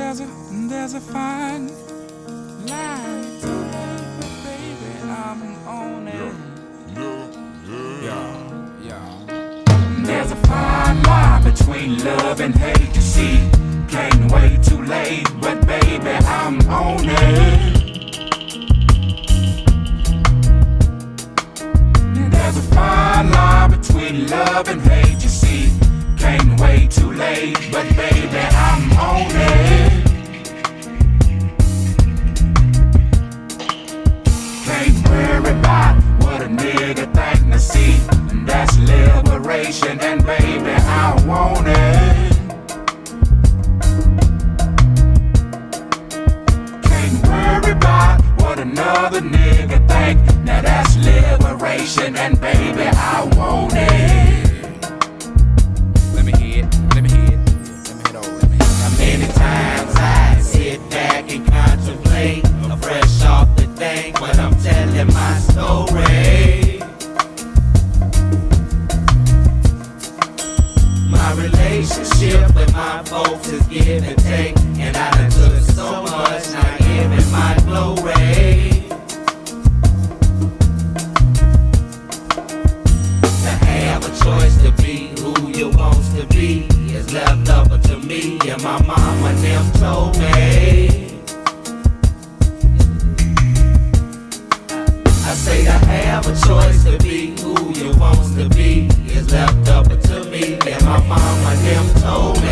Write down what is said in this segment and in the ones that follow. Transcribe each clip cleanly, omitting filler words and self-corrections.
There's a fine line to it, but baby, I'm on it. There's a fine line between love and hate. You see, can't wait too late, but baby, I'm on it. There's a fine line between love and hate. You see, can't wait too late, but baby, I'm on it. Can't worry about what a nigga think. Now see, that's liberation, and baby, I want it. Can't worry about what another nigga think. Now that's liberation, and baby, I want it. Let me hear it. Many times I sit back and contemplate, fresh off the thing when I'm telling my story. My relationship with my folks is give and take, and I done took so much, not giving my glory. To have a choice to be who you want to be is left up to me, and my mama them told me. I say to have a choice to be who you want to be is left up to me, and my mama them told me.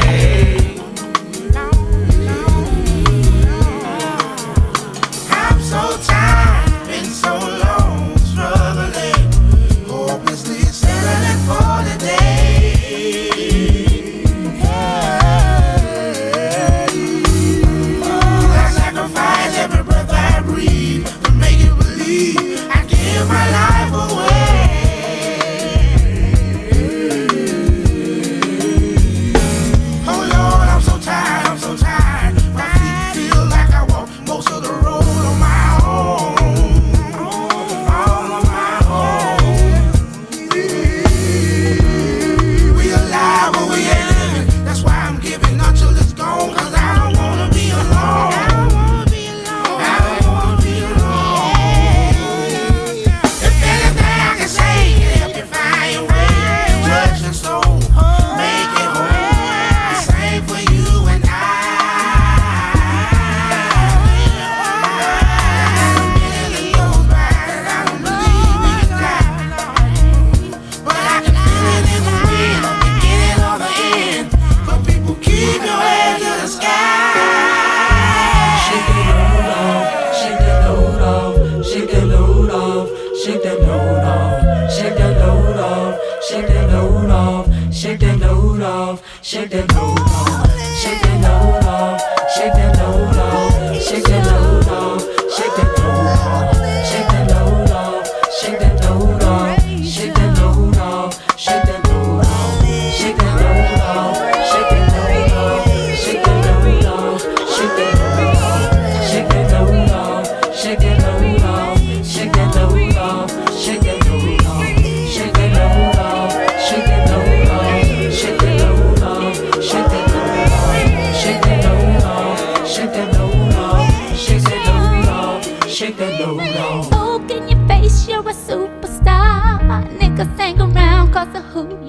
I'm so tired, been so long, struggling, hopelessly settling for the day. I sacrifice every breath I breathe to make you believe. Give my life away. Oh Lord, I'm so tired, my feet feel like I walk most of the road on my own. All on my own. We alive but we ain't living. That's why I'm giving until it's gone, cause I don't wanna be alone. Shake that load off, shake that load off, shake that load off, shake that load off, shake that load off, shake that load off, shake that load off, shake that load off, shake that load off, shake that load off, shake that load off, shake that load off, shake that load off, shake that load off, shake that load off, shake that load off, shake that load off, shake that load off, shake that load off, shake that load off. Shake that load off, shake that load off, shake that load off, shake that load off, shake that load off, shake that load off, shake that load off, shake that load off, shake that load off. Look in your face, you're a superstar. Niggas hang around cause of who